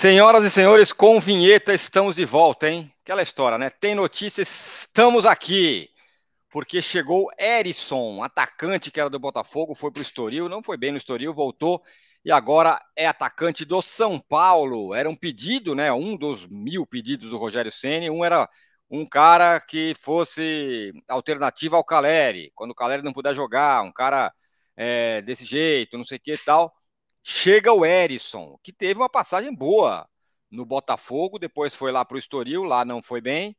Senhoras e senhores, com vinheta estamos de volta, hein? Aquela história, né? Tem notícia, estamos aqui. Porque chegou Herisson, atacante que era do Botafogo, foi para o Estoril, não foi bem no Estoril, voltou e agora é atacante do São Paulo. Era um pedido, né? Um dos 1000 pedidos do Rogério Ceni. Um era um cara que fosse alternativa ao Caleri, quando o Caleri não puder jogar, um cara desse jeito, não sei o que e tal. Chega o Herisson, que teve uma passagem boa no Botafogo, depois foi lá para o Estoril, lá não foi bem.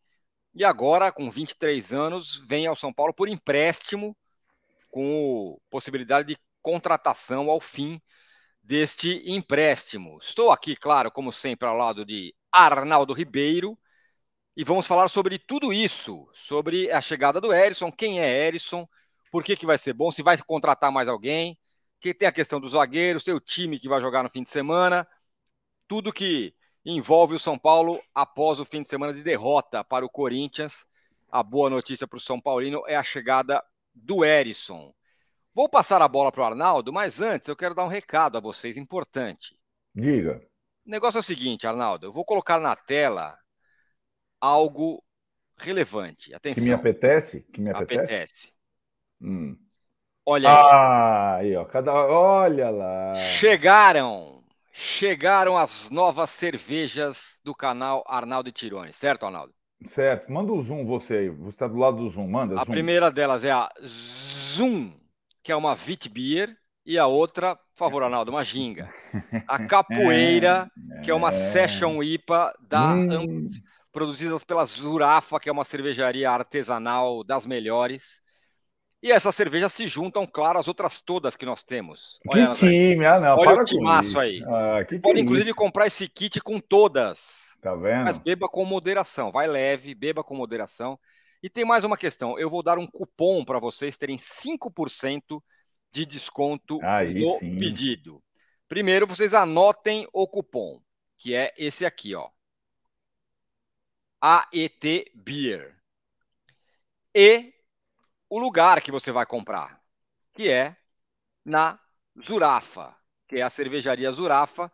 E agora, com 23 anos, vem ao São Paulo por empréstimo, com possibilidade de contratação ao fim deste empréstimo. Estou aqui, claro, como sempre, ao lado de Arnaldo Ribeiro, e vamos falar sobre tudo isso, sobre a chegada do Herisson, quem é Herisson, por que vai ser bom, se vai contratar mais alguém, que tem a questão dos zagueiros, tem o time que vai jogar no fim de semana, tudo que envolve o São Paulo após o fim de semana de derrota para o Corinthians. A boa notícia para o São Paulino é a chegada do Herisson. Vou passar a bola para o Arnaldo, mas antes eu quero dar um recado a vocês importante. Diga. O negócio é o seguinte, Arnaldo, eu vou colocar na tela algo relevante. Que me Atenção, apetece? Que me apetece? apetece. Hum. Olha aí. Ah, aí, ó. Olha lá. Chegaram as novas cervejas do canal Arnaldo e Tironi, certo, Arnaldo? Certo. Manda o zoom, você aí. Você está do lado do zoom. Manda A zoom. primeira delas é a Zoom, que é uma Witbier, e a outra, por favor, Arnaldo, uma ginga. A É, Capoeira, que é uma é. Session IPA Hum. produzidas pela Zurafa, que é uma cervejaria artesanal das melhores. E essas cervejas se juntam, claro, às outras todas que nós temos. Que Olha elas aí. time. Ah, não. Olha o Para com timaço isso. aí. Ah, Você que é pode, inclusive, isso? comprar esse kit com todas. Tá Mas vendo? beba com moderação. Vai leve, beba com moderação. E tem mais uma questão. Eu vou dar um cupom para vocês terem 5% de desconto Aí no sim. pedido. Primeiro, vocês anotem o cupom, que é esse aqui, ó. AET Beer. E o lugar que você vai comprar, que é na Zurafa, que é a cervejaria Zurafa,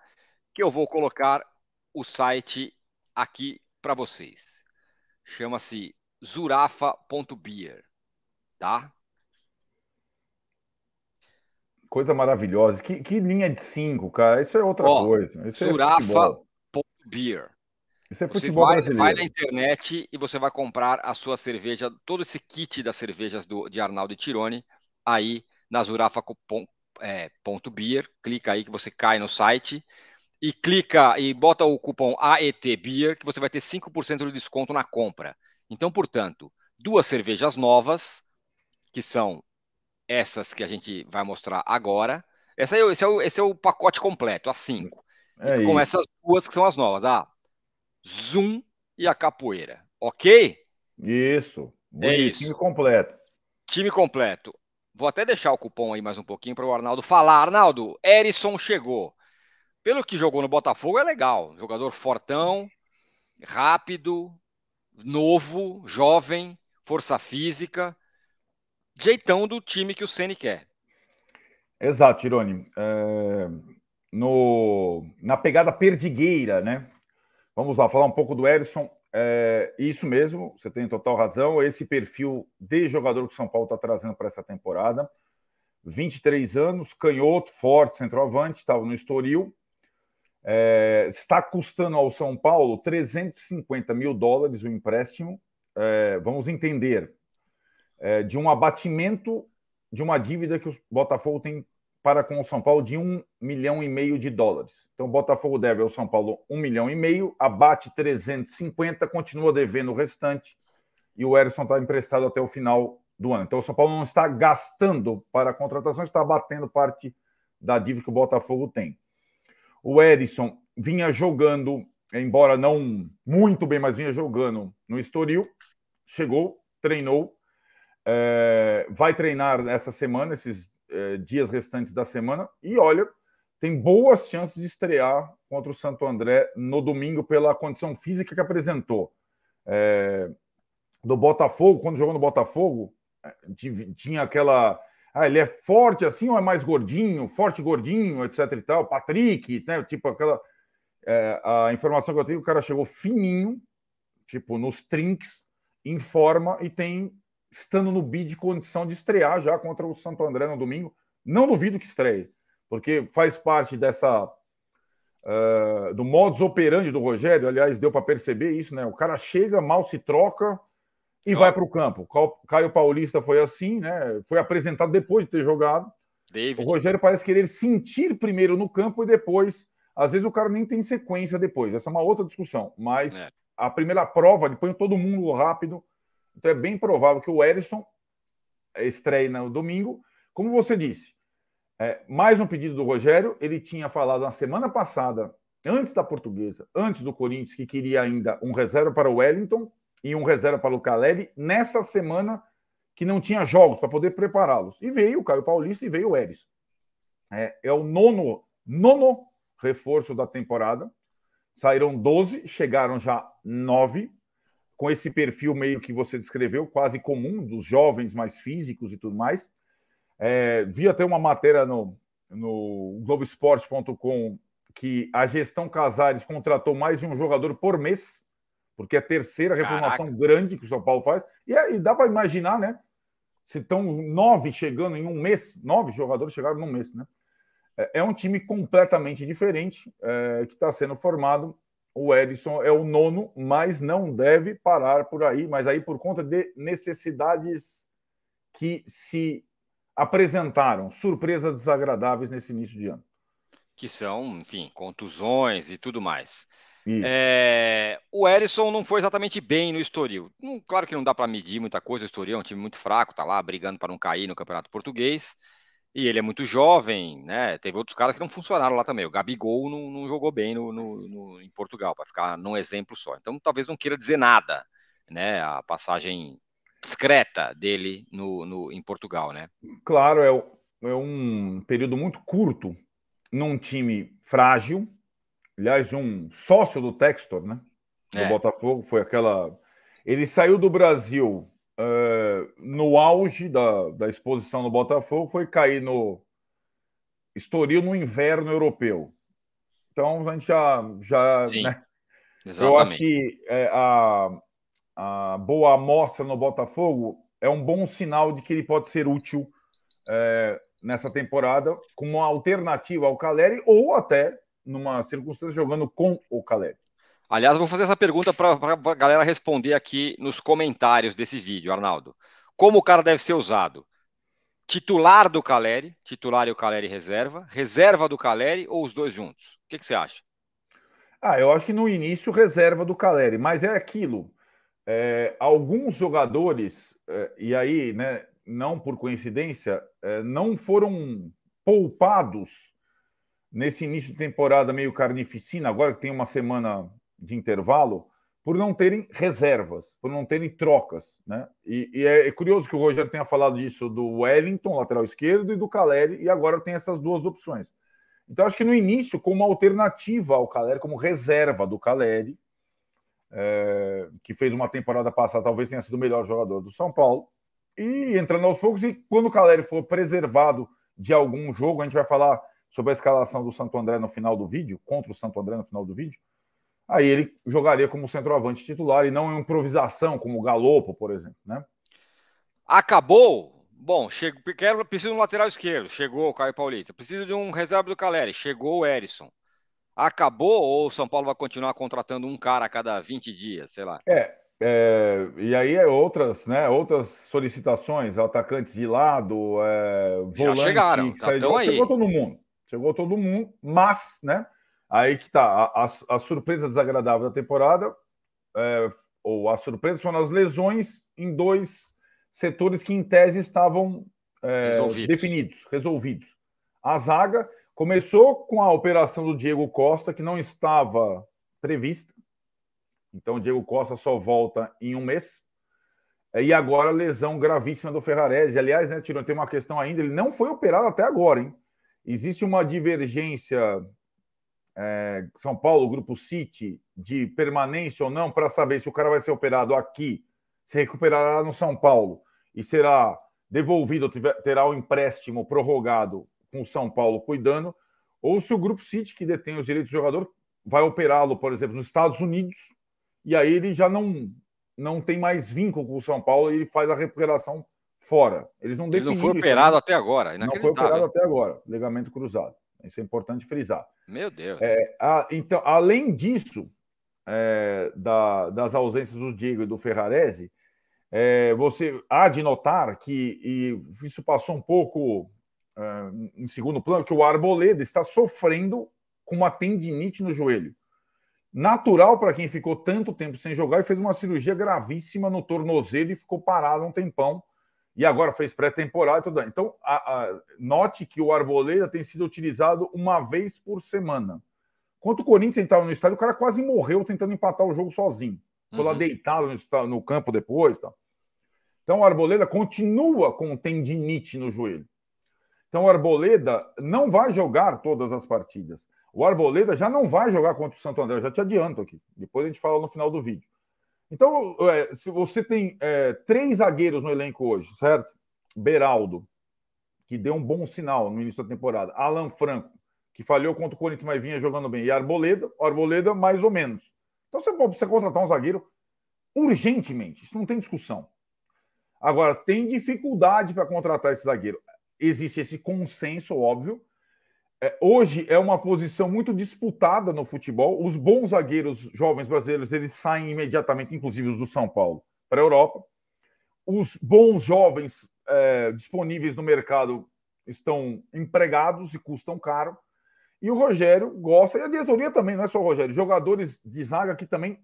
que eu vou colocar o site aqui para vocês. Chama-se zurafa.beer, tá? Coisa maravilhosa. Que linha de cinco, cara. Isso é outra Ó, coisa. Isso é futebol. zurafa.beer. Isso é Você futebol vai na brasileiro. internet e você vai comprar a sua cerveja, todo esse kit das cervejas de Arnaldo e Tironi, aí na zurafa.beer. Clica aí que você cai no site e clica e bota o cupom AETBEER que você vai ter 5% de desconto na compra. Então, portanto, duas cervejas novas, que são essas que a gente vai mostrar agora. Esse é o pacote completo, as 5. E É com isso. essas duas que são as novas, a Zoom e a Capoeira. Ok? Isso. É Bonitinho e isso. completo. Time completo. Vou até deixar o cupom aí mais um pouquinho para o Arnaldo falar. Arnaldo, Erisson chegou. Pelo que jogou no Botafogo, é legal. Jogador fortão, rápido, novo, jovem, força física. Jeitão do time que o Ceni quer. Exato, Tirone. Na pegada perdigueira, né? Vamos lá, falar um pouco do Erisson. Isso mesmo, você tem total razão. Esse perfil de jogador que o São Paulo está trazendo para essa temporada. 23 anos, canhoto, forte, centroavante, estava no Estoril. Está custando ao São Paulo 350 mil dólares o empréstimo. Vamos entender, de um abatimento de uma dívida que o Botafogo tem para com o São Paulo de 1,5 milhão de dólares. Então, o Botafogo deve ao São Paulo 1,5 milhão, abate 350, continua devendo o restante, e o Erisson está emprestado até o final do ano. Então, o São Paulo não está gastando para a contratação, está abatendo parte da dívida que o Botafogo tem. O Erisson vinha jogando, embora não muito bem, mas vinha jogando no Estoril, chegou, treinou, vai treinar essa semana, esses dias restantes da semana, e olha, tem boas chances de estrear contra o Santo André no domingo pela condição física que apresentou. Do Botafogo, quando jogou no Botafogo, tinha aquela... ele é forte assim ou é mais gordinho? Forte, gordinho, etc e tal. Patrick, né? Tipo aquela... A informação que eu tenho, o cara chegou fininho, tipo, nos trinques, em forma, e tem, estando no bid, condição de estrear já contra o Santo André no domingo. Não duvido que estreie, porque faz parte dessa... do modus operandi do Rogério. Aliás, deu para perceber isso, né? O cara chega, mal se troca e vai para o campo. Caio Paulista foi assim, né? Foi apresentado depois de ter jogado. David. O Rogério parece querer sentir primeiro no campo e depois... Às vezes o cara nem tem sequência depois. Essa é uma outra discussão. Mas a primeira prova, ele põe todo mundo rápido. Então é bem provável que o Erisson estreie no domingo. Como você disse, mais um pedido do Rogério. Ele tinha falado na semana passada, antes da Portuguesa, antes do Corinthians, que queria ainda um reserva para o Wellington e um reserva para o Caleri, nessa semana que não tinha jogos para poder prepará-los. E veio o Caio Paulista e veio o Erisson. É o nono reforço da temporada. Saíram 12, chegaram já 9, com esse perfil meio que você descreveu, quase comum, dos jovens mais físicos e tudo mais. Vi até uma matéria no Globoesporte.com que a gestão Casares contratou mais de um jogador por mês, porque é a terceira reformulação grande que o São Paulo faz. E dá para imaginar, né? Se estão 9 chegando em um mês, 9 jogadores chegaram num mês, né? É um time completamente diferente que está sendo formado. O Erisson é o nono, mas não deve parar por aí. Mas aí por conta de necessidades que se apresentaram, surpresas desagradáveis nesse início de ano. Que são, enfim, contusões e tudo mais. Isso. O Erisson não foi exatamente bem no Estoril. Claro que não dá para medir muita coisa. O Estoril é um time muito fraco, tá lá brigando para não cair no Campeonato Português. E ele é muito jovem, né? Teve outros caras que não funcionaram lá também. O Gabigol não jogou bem em Portugal, para ficar num exemplo só. Então, talvez não queira dizer nada, né? A passagem discreta dele em Portugal, né? Claro, é um período muito curto num time frágil. Aliás, um sócio do Textor, né? Do Botafogo, foi aquela... Ele saiu do Brasil no auge da exposição no Botafogo, foi cair no Estoril no inverno europeu. Então, a gente já Sim, né? exatamente. Eu acho que a boa amostra no Botafogo é um bom sinal de que ele pode ser útil nessa temporada como uma alternativa ao Caleri ou até numa circunstância jogando com o Caleri. Aliás, eu vou fazer essa pergunta para a galera responder aqui nos comentários desse vídeo, Arnaldo. Como o cara deve ser usado? Titular do Caleri, titular e o Caleri reserva, reserva do Caleri ou os dois juntos? O que você acha? Eu acho que no início reserva do Caleri, mas é aquilo. Alguns jogadores, e aí, né, não por coincidência, não foram poupados nesse início de temporada meio carnificina, agora que tem uma semana de intervalo, por não terem reservas, por não terem trocas, né? E é curioso que o Rogério tenha falado disso do Wellington, lateral esquerdo, e do Caleri, e agora tem essas duas opções. Então, acho que no início, como alternativa ao Caleri, como reserva do Caleri, que fez uma temporada passada, talvez tenha sido o melhor jogador do São Paulo, e entrando aos poucos, e quando o Caleri for preservado de algum jogo, a gente vai falar sobre a escalação do Santo André no final do vídeo, contra o Santo André no final do vídeo, aí ele jogaria como centroavante titular e não em improvisação, como o Galopo, por exemplo, né? Acabou? Bom, preciso de um lateral esquerdo, chegou o Caio Paulista. Preciso de um reserva do Caleri, chegou o Erisson. Acabou ou o São Paulo vai continuar contratando um cara a cada 20 dias, sei lá? E aí outras solicitações, atacantes de lado, Já volante, chegaram, já estão aí. Chegou todo mundo, mas, né? Aí que tá, a surpresa desagradável da temporada, ou a surpresa foram as lesões em dois setores que, em tese, estavam resolvidos. A zaga começou com a operação do Diego Costa, que não estava prevista. Então, o Diego Costa só volta em um mês. E agora, lesão gravíssima do Ferrarese. Aliás, né, Tirone, tem uma questão ainda, ele não foi operado até agora, hein? Existe uma divergência São Paulo, Grupo City, de permanência ou não, para saber se o cara vai ser operado aqui, se recuperará no São Paulo e será devolvido, terá o empréstimo prorrogado com o São Paulo cuidando, ou se o Grupo City, que detém os direitos do jogador, vai operá-lo, por exemplo, nos Estados Unidos, e aí ele já não tem mais vínculo com o São Paulo e ele faz a recuperação fora. Eles não definiram. Ele não foi isso operado ainda. até agora. Não foi operado Inacreditável. até agora. Ligamento cruzado. Isso é importante frisar. Meu Deus. Então, além disso, das ausências do Diego e do Ferrarese, você há de notar que, e isso passou um pouco em segundo plano, que o Arboleda está sofrendo com uma tendinite no joelho. Natural para quem ficou tanto tempo sem jogar e fez uma cirurgia gravíssima no tornozelo e ficou parado um tempão. E agora fez pré-temporada e tudo. Então, note que o Arboleda tem sido utilizado uma vez por semana. Quando o Corinthians estava no estádio, o cara quase morreu tentando empatar o jogo sozinho. Foi lá deitado no campo depois. Tá? Então, o Arboleda continua com tendinite no joelho. Então, o Arboleda não vai jogar todas as partidas. O Arboleda já não vai jogar contra o Santo André. Eu já te adianto aqui. Depois a gente fala no final do vídeo. Então, se você tem 3 zagueiros no elenco hoje, certo? Beraldo, que deu um bom sinal no início da temporada. Alan Franco, que falhou contra o Corinthians, mas vinha jogando bem. E Arboleda mais ou menos. Então, você precisa contratar um zagueiro urgentemente. Isso não tem discussão. Agora, tem dificuldade para contratar esse zagueiro. Existe esse consenso, óbvio. Hoje é uma posição muito disputada no futebol. Os bons zagueiros jovens brasileiros, eles saem imediatamente, inclusive os do São Paulo, para a Europa. Os bons jovens disponíveis no mercado estão empregados e custam caro. E o Rogério gosta, e a diretoria também, não é só o Rogério, jogadores de zaga que também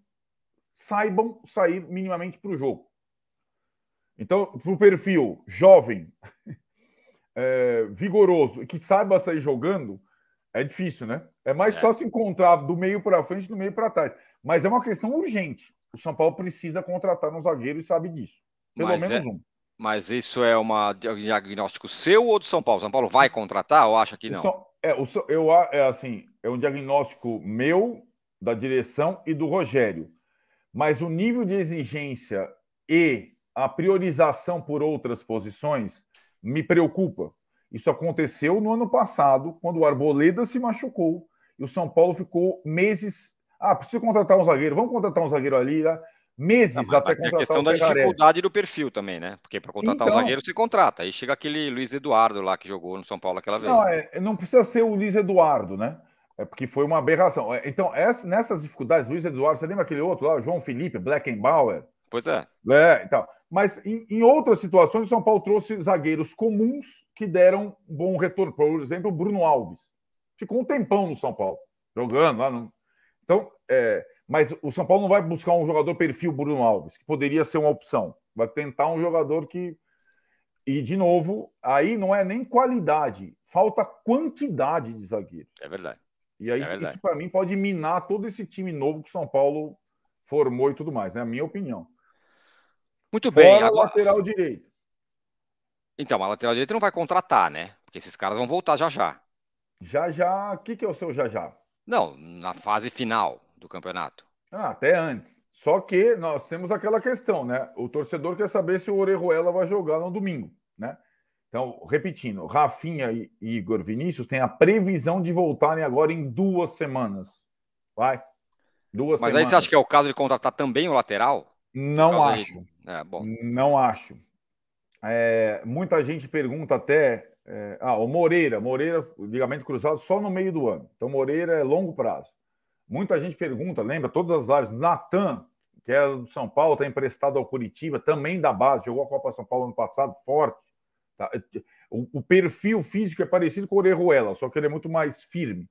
saibam sair minimamente para o jogo. Então, para o perfil jovem, vigoroso e que saiba sair jogando, é difícil, né? É mais fácil encontrar do meio para frente, do meio para trás. Mas é uma questão urgente. O São Paulo precisa contratar um zagueiro e sabe disso. Pelo menos um. Mas isso é um diagnóstico seu ou do São Paulo? São Paulo vai contratar ou acha que não? É um diagnóstico meu, da direção e do Rogério. Mas o nível de exigência e a priorização por outras posições me preocupa. Isso aconteceu no ano passado, quando o Arboleda se machucou e o São Paulo ficou meses. Preciso contratar um zagueiro, vamos contratar um zagueiro ali, né? Meses até contratar a questão da dificuldade do perfil também, né? Porque para contratar um zagueiro você contrata. Aí chega aquele Luiz Eduardo lá que jogou no São Paulo aquela vez. Não precisa ser o Luiz Eduardo, né? Porque foi uma aberração. Então, nessas dificuldades, Luiz Eduardo, você lembra aquele outro lá, João Felipe, Blackenbauer? Pois é. Então. Mas em outras situações, o São Paulo trouxe zagueiros comuns que deram um bom retorno. Por exemplo, o Bruno Alves. Ficou um tempão no São Paulo, jogando lá. Então, mas o São Paulo não vai buscar um jogador perfil Bruno Alves, que poderia ser uma opção. Vai tentar um jogador que... E, de novo, aí não é nem qualidade, falta quantidade de zagueiros. É verdade. E aí isso, para mim, pode minar todo esse time novo que o São Paulo formou e tudo mais. É a minha opinião. Muito bem. Fora o lateral direito. Então, a lateral direita não vai contratar, né? Porque esses caras vão voltar já já. Já já. O que é o seu já já? Não, na fase final do campeonato. Até antes. Só que nós temos aquela questão, né? O torcedor quer saber se o Orejuela vai jogar no domingo, né? Então, repetindo, Rafinha e Igor Vinícius têm a previsão de voltarem agora em 2 semanas. Vai. 2 semanas. Mas aí você acha que é o caso de contratar também o lateral? Não acho. Não acho. Muita gente pergunta até... o Moreira, ligamento cruzado só no meio do ano. Então, Moreira é longo prazo. Muita gente pergunta, lembra, todas as lives, Natan, que é do São Paulo, está emprestado ao Curitiba, também da base, jogou a Copa São Paulo ano passado, forte. Tá? O perfil físico é parecido com o Orejuela, só que ele é muito mais firme.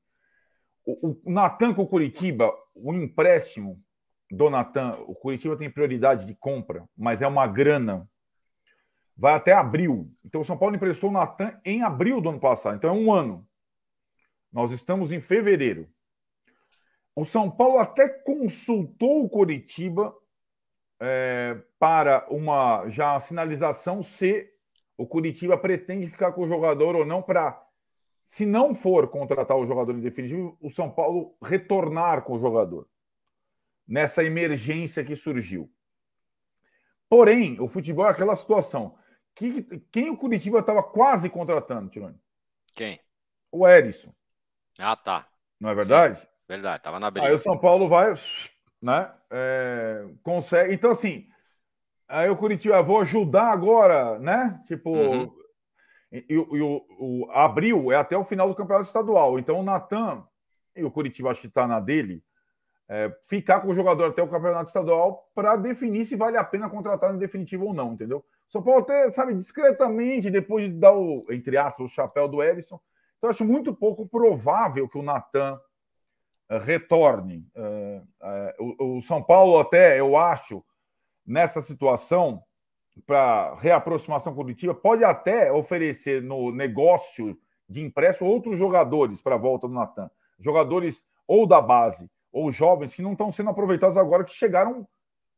O Natan com o Curitiba, o empréstimo do Natan, o Curitiba tem prioridade de compra, mas é uma grana. Vai até abril. Então, o São Paulo emprestou o Natan em abril do ano passado. Então, é 1 ano. Nós estamos em fevereiro. O São Paulo até consultou o Coritiba para uma sinalização se o Coritiba pretende ficar com o jogador ou não, para, se não for contratar o jogador em definitivo, o São Paulo retornar com o jogador nessa emergência que surgiu. Porém, o futebol é aquela situação. Quem o Coritiba estava quase contratando, Tironi? Quem? O Erisson. Tá. Não é verdade? Sim. Verdade, tava na Aí o briga. São Paulo vai, né? Consegue. Então, assim, aí o Curitiba, vou ajudar agora, né? Uhum. Tipo, o abril é até o final do campeonato estadual. Então, o Natan, e o Curitiba acho que está na dele, ficar com o jogador até o campeonato estadual para definir se vale a pena contratar no definitivo ou não, entendeu? São Paulo até, sabe, discretamente, depois de dar o, entre aspas, o chapéu do Edson. Então, acho muito pouco provável que o Natan retorne. O São Paulo até, eu acho, nessa situação, para reaproximação coletiva, pode até oferecer no negócio de empréstimo outros jogadores para a volta do Natan. Jogadores ou da base ou jovens que não estão sendo aproveitados agora, que chegaram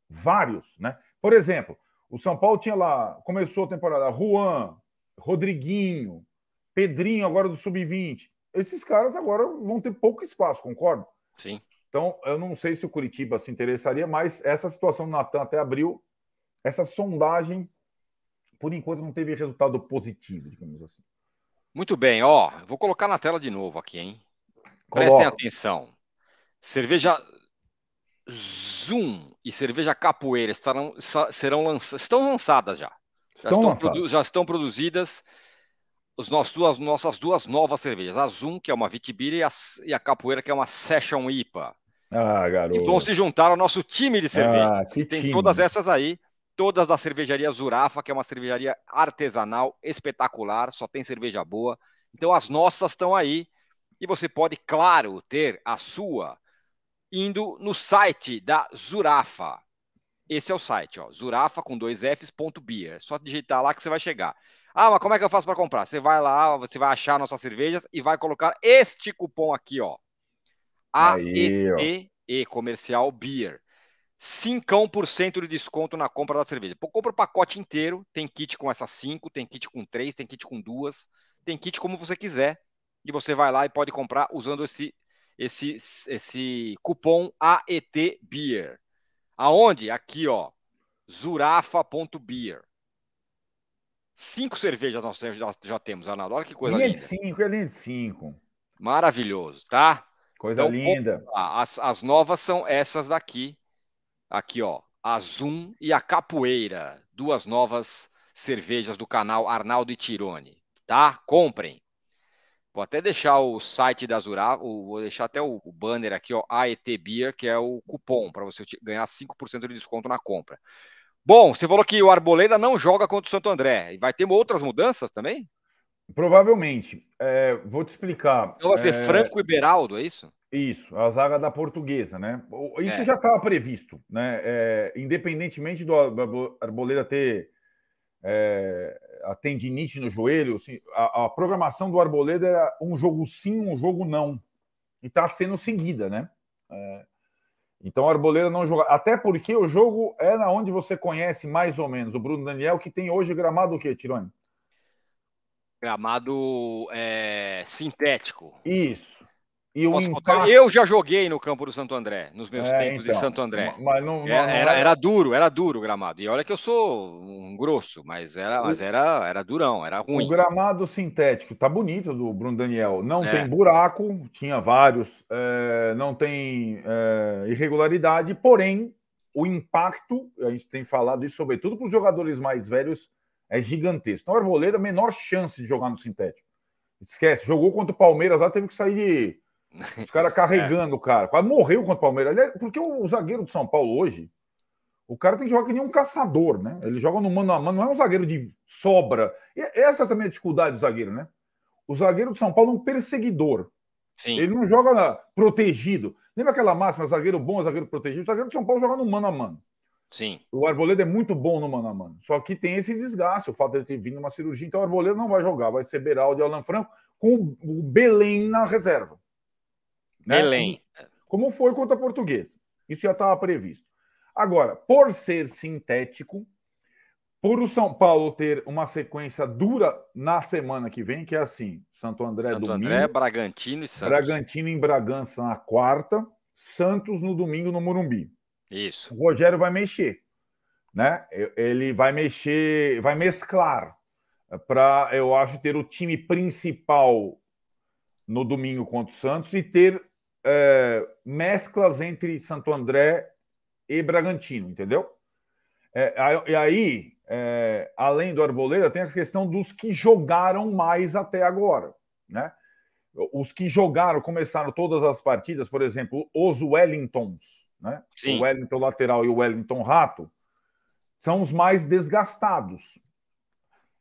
vários, né? Por exemplo, o São Paulo tinha lá, começou a temporada, Juan, Rodriguinho, Pedrinho agora do Sub-20. Esses caras agora vão ter pouco espaço, concorda? Sim. Então, eu não sei se o Curitiba se interessaria, mas essa situação do Natan até abril, essa sondagem, por enquanto, não teve resultado positivo, digamos assim. Muito bem, ó. Vou colocar na tela de novo aqui, hein? Prestem Coloca. atenção. Cerveja Zoom e cerveja Capoeira estão lançadas já. Estão lançados. Já estão produzidas nossas duas novas cervejas. A Zoom, que é uma Vitibira, e a Capoeira, que é uma Session IPA. Ah, E vão garoto. se juntar ao nosso time de Ah, cervejas, que que tem todas time. essas aí, todas da cervejaria Zurafa, que é uma cervejaria artesanal espetacular, só tem cerveja boa. Então as nossas estão aí e você pode, claro, ter a sua indo no site da Zurafa. Esse é o site, ó, Zurafa com dois Fs.beer. Só digitar lá que você vai chegar. Ah, mas como é que eu faço para comprar? Você vai lá, você vai achar nossas cervejas e vai colocar este cupom aqui, ó. Aí, ó. AET comercial Beer. 5% de desconto na compra da cerveja. Pô, compra o pacote inteiro, tem kit com essas 5, tem kit com 3, tem kit com 2, tem kit como você quiser. E você vai lá e pode comprar usando esse cupom AET Beer. Aonde? Aqui, ó. Zurafa.beer. 5 cervejas nós já temos, Arnaldo. Olha que coisa Linha de linda. 5, é linha de 5. Maravilhoso, tá? Coisa Então, linda. as novas são essas daqui. Aqui, ó. A Zoom e a Capoeira. Duas novas cervejas do canal Arnaldo e Tirone. Tá? Comprem. Vou até deixar o site da Zurafa, vou deixar até o banner aqui, ó, AET Beer, que é o cupom para você ganhar 5% de desconto na compra. Bom, você falou que o Arboleda não joga contra o Santo André. E vai ter outras mudanças também? Provavelmente. Vou te explicar. Então vai ser Franco e Beraldo, é isso? Isso, a zaga da Portuguesa, né? Isso É. já estava previsto, né? Independentemente do Arboleda ter a tendinite no joelho, assim, a programação do Arboleda era um jogo sim, um jogo não. E está sendo seguida, né? Então o Arboleda não joga. Até porque o jogo é na onde você conhece mais ou menos o Bruno Daniel, que tem hoje gramado o quê, Tirone? Gramado sintético. Isso. E o Posso contar? impacto. Eu já joguei no campo do Santo André, nos meus tempos de Então. Santo André. Mas não é. Era duro o gramado. E olha que eu sou um grosso, era durão, era O ruim. gramado sintético tá bonito do Bruno Daniel. Não tem É, buraco, tinha vários, não tem irregularidade, porém, o impacto, a gente tem falado isso, sobretudo para os jogadores mais velhos, é gigantesco. Então, o Arboleda, menor chance de jogar no sintético. Esquece, jogou contra o Palmeiras lá, teve que sair de. Os caras é, carregando o cara. Quase morreu contra o Palmeiras. Aliás, porque o zagueiro do São Paulo hoje, o cara tem que jogar que nem um caçador, né? Ele joga no mano a mano, não é um zagueiro de sobra. E essa também é a dificuldade do zagueiro, né? O zagueiro do São Paulo é um perseguidor. sim, Ele não joga protegido. Lembra aquela máxima, zagueiro bom, zagueiro protegido? O zagueiro do São Paulo joga no mano a mano. sim. O Arboleda é muito bom no mano a mano. Só que tem esse desgaste, o fato de ele ter vindo uma cirurgia. Então o Arboleda não vai jogar, vai ser Beraldo e Alan Franco com o Belém na reserva. Né? Belém. Como foi contra a Portuguesa. Isso já estava previsto. Agora, por ser sintético, por o São Paulo ter uma sequência dura na semana que vem, que é assim: Santo André Santo André, domingo, Bragantino e Santos. Bragantino em Bragança na quarta, Santos no domingo no Morumbi. Isso. O Rogério vai mexer, né? Ele vai mexer, vai mesclar para, eu acho, ter o time principal no domingo contra o Santos e ter mesclas entre Santo André e Bragantino, entendeu? E aí, além do Arboleda, tem a questão dos que jogaram mais até agora, né? Os que jogaram, começaram todas as partidas, por exemplo, os Wellingtons, né? Sim. O Wellington lateral e o Wellington Rato, são os mais desgastados.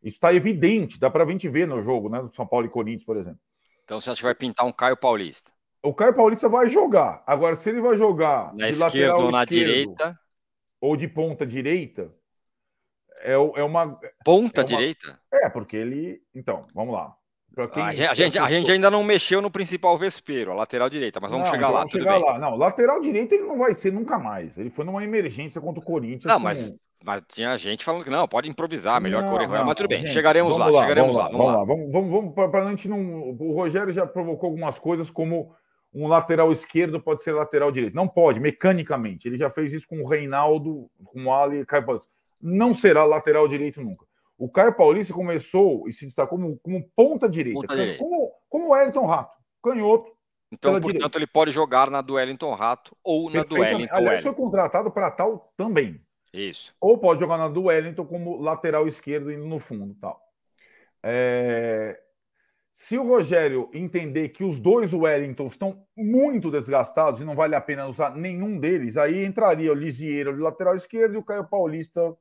Isso está evidente, dá para a gente ver no jogo, né? Do São Paulo e Corinthians, por exemplo. Então você acha que vai pintar um Caio Paulista? O Caio Paulista vai jogar. Agora, se ele vai jogar na de esquerda lateral ou na esquerdo direita? Ou de ponta direita, é uma. Ponta direita? Porque ele. Então, vamos lá. A gente ainda não mexeu no principal vespeiro, a lateral direita, mas vamos chegar lá, vamos chegar lá. Não, lateral direito ele não vai ser nunca mais. Ele foi numa emergência contra o Corinthians. Não, mas tinha gente falando que não, pode improvisar, melhor que o Orejuela, mas tudo bem, gente, chegaremos lá. Vamos lá. Vamos para a gente não. O Rogério já provocou algumas coisas, como um lateral esquerdo pode ser lateral direito. Não pode, mecanicamente. Ele já fez isso com o Reinaldo, com o Ali e Caio Paulista. Não será lateral direito nunca. O Caio Paulista começou e se destacou como ponta direita, como o Wellington Rato, canhoto. Então, portanto, direita. Ele pode jogar na do Wellington Rato ou na do Wellington. Aliás, foi contratado para tal também. Isso. Ou pode jogar na do Wellington como lateral esquerdo indo no fundo. Tal. Se o Rogério entender que os dois Wellingtons estão muito desgastados e não vale a pena usar nenhum deles, aí entraria o Lisieiro de lateral esquerdo e o Caio Paulista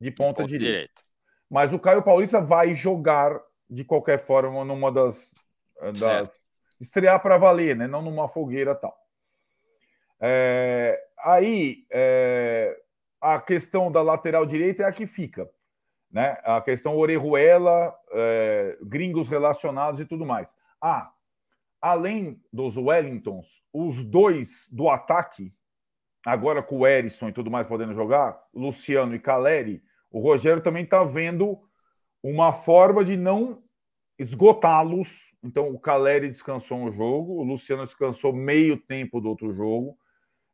de ponta direita. Mas o Caio Paulista vai jogar de qualquer forma numa das estrear para valer, né? Não numa fogueira e tal. A questão da lateral direita é a que fica, né? A questão Orejuela, gringos relacionados e tudo mais. Além dos Wellingtons, os dois do ataque, agora com o Erisson e tudo mais podendo jogar, Luciano e Caleri, o Rogério também está vendo uma forma de não esgotá-los. Então, o Caleri descansou um jogo, o Luciano descansou meio tempo do outro jogo.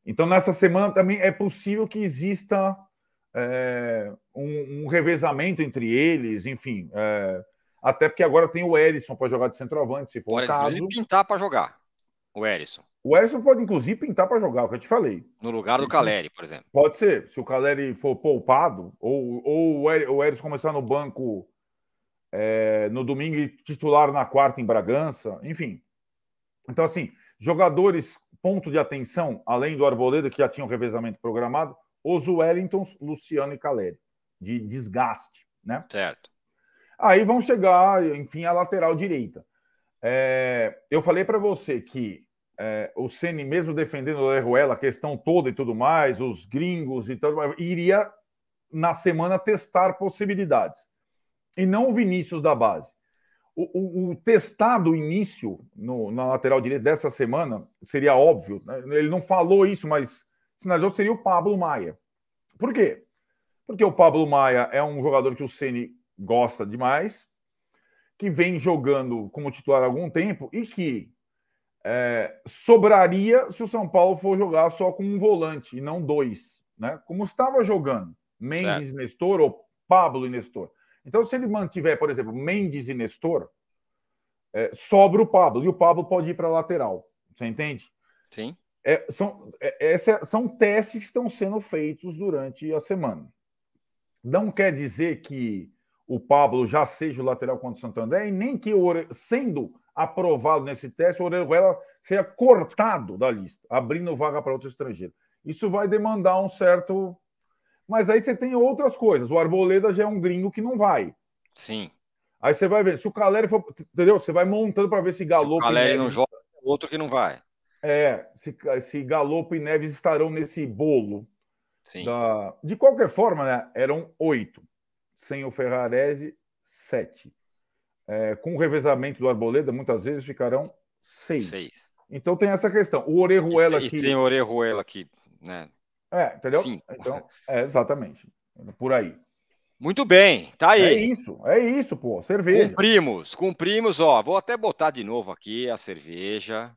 Então, nessa semana também é possível que exista um revezamento entre eles, enfim. Até porque agora tem o Erisson para jogar de centroavante, se for o caso. Pode pintar para jogar, o Erisson. O Erisson pode, inclusive, pintar para jogar, o que eu te falei. No lugar do Caleri, por exemplo. Pode ser. Se o Caleri for poupado, ou o Erisson começar no banco no domingo e titular na quarta em Bragança, enfim. Então, assim, jogadores, ponto de atenção, além do Arboleda, que já tinha um revezamento programado, os Wellingtons, Luciano e Caleri, de desgaste, né? Certo. Aí vão chegar, enfim, a lateral direita. Eu falei para você que o Ceni, mesmo defendendo o Orejuela, a questão toda e tudo mais, os gringos e tudo mais, iria, na semana, testar possibilidades. E não o Vinícius da base. O testado início na lateral direita dessa semana seria óbvio, né? Ele não falou isso, mas sinalizou, seria o Pablo Maia. Por quê? Porque o Pablo Maia é um jogador que o Ceni gosta demais, que vem jogando como titular há algum tempo e que sobraria se o São Paulo for jogar só com um volante e não dois, né? Como estava jogando Mendes e Nestor ou Pablo e Nestor. Então, se ele mantiver, por exemplo, Mendes e Nestor, sobra o Pablo, e o Pablo pode ir para a lateral. Você entende? Sim. São testes que estão sendo feitos durante a semana. Não quer dizer que o Pablo já seja o lateral contra o Santo André, e nem que, sendo aprovado nesse teste, o Orejuela seja cortado da lista, abrindo vaga para outro estrangeiro. Isso vai demandar um certo... Mas aí você tem outras coisas. O Arboleda já é um gringo que não vai. Sim. Aí você vai ver. Se o Caleri for... Entendeu? Você vai montando para ver se Galopo... Se o Caleri não joga, outro que não vai. Se Galopo e Neves estarão nesse bolo. Sim. De qualquer forma, né, eram 8. Sem o Ferrarese, 7. Com o revezamento do Arboleda, muitas vezes ficarão 6. Então tem essa questão. O Orejuela aqui... E sem o Orejuela aqui, né? Entendeu? Sim. Então, exatamente. Por aí. Muito bem, tá aí. É isso, pô, cerveja. Cumprimos, ó. Vou até botar de novo aqui a cerveja.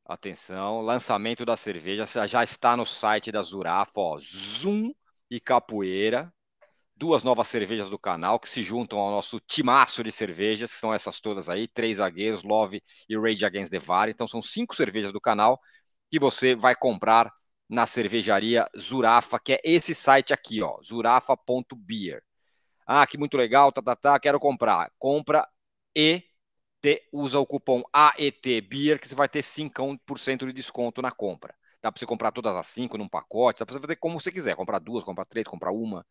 Atenção, lançamento da cerveja já está no site da Zurafa, ó. Zoom e Capoeira. 2 novas cervejas do canal que se juntam ao nosso timaço de cervejas, que são essas todas aí, 3 zagueiros, Love e Rage Against the VAR. Então são 5 cervejas do canal que você vai comprar na cervejaria Zurafa, que é esse site aqui, ó, zurafa.beer. Ah, que muito legal, quero comprar. Compra e usa o cupom AETBEER, que você vai ter 5% de desconto na compra. Dá para você comprar todas as 5 num pacote, dá para você fazer como você quiser, comprar 2, comprar 3, comprar uma.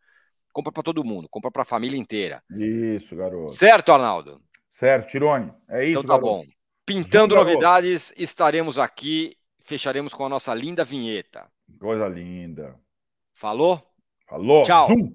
Compra para todo mundo, compra para a família inteira. Isso, garoto. Certo, Arnaldo? Certo, Tirone. É Então isso, tá garoto. bom. Zoom, Pintando garoto. novidades, estaremos aqui, fecharemos com a nossa linda vinheta. Coisa linda. Falou? Falou, Tchau! zoom.